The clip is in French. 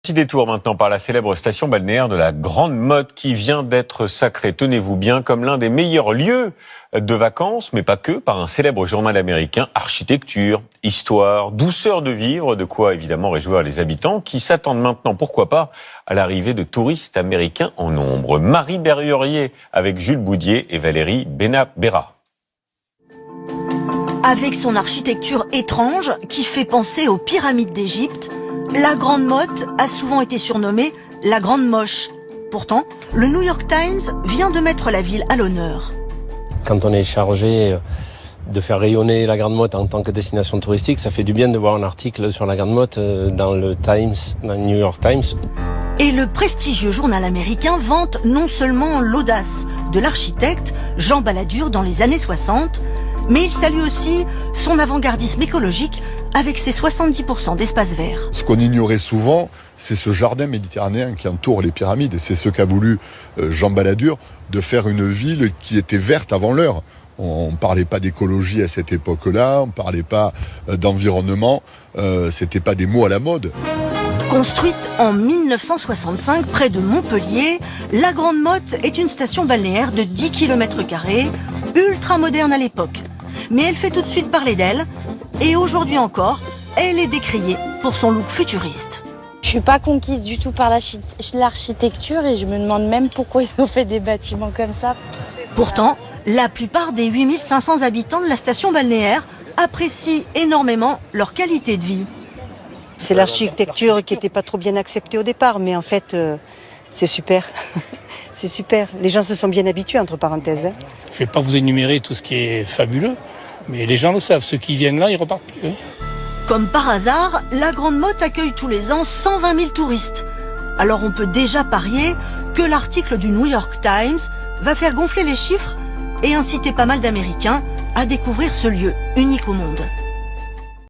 Petit détour maintenant par la célèbre station balnéaire de la Grande Motte qui vient d'être sacrée, tenez-vous bien, comme l'un des meilleurs lieux de vacances, mais pas que, par un célèbre journal américain. Architecture, histoire, douceur de vivre, de quoi évidemment réjouir les habitants qui s'attendent maintenant, pourquoi pas, à l'arrivée de touristes américains en nombre. Marie Berrurier avec Jules Boudier et Valérie Benabera. Avec son architecture étrange qui fait penser aux pyramides d'Égypte, la Grande Motte a souvent été surnommée la Grande Moche. Pourtant, le New York Times vient de mettre la ville à l'honneur. Quand on est chargé de faire rayonner la Grande Motte en tant que destination touristique, ça fait du bien de voir un article sur la Grande Motte dans le Times, dans le New York Times. Et le prestigieux journal américain vante non seulement l'audace de l'architecte Jean Balladur dans les années 60, mais il salue aussi son avant-gardisme écologique avec ses 70% d'espace vert. Ce qu'on ignorait souvent, c'est ce jardin méditerranéen qui entoure les pyramides. Et c'est ce qu'a voulu Jean Balladur, de faire une ville qui était verte avant l'heure. On ne parlait pas d'écologie à cette époque-là, on ne parlait pas d'environnement, c'était pas des mots à la mode. Construite en 1965 près de Montpellier, la Grande Motte est une station balnéaire de 10 km², ultra moderne à l'époque. Mais elle fait tout de suite parler d'elle, et aujourd'hui encore, elle est décriée pour son look futuriste. Je suis pas conquise du tout par l'architecture et je me demande même pourquoi ils ont fait des bâtiments comme ça. Pourtant, la plupart des 8500 habitants de la station balnéaire apprécient énormément leur qualité de vie. C'est l'architecture qui n'était pas trop bien acceptée au départ, mais en fait, c'est super. C'est super. Les gens se sont bien habitués, entre parenthèses. Je ne vais pas vous énumérer tout ce qui est fabuleux, mais les gens le savent. Ceux qui viennent là, ils repartent plus. Comme par hasard, la Grande Motte accueille tous les ans 120 000 touristes. Alors on peut déjà parier que l'article du New York Times va faire gonfler les chiffres et inciter pas mal d'Américains à découvrir ce lieu unique au monde.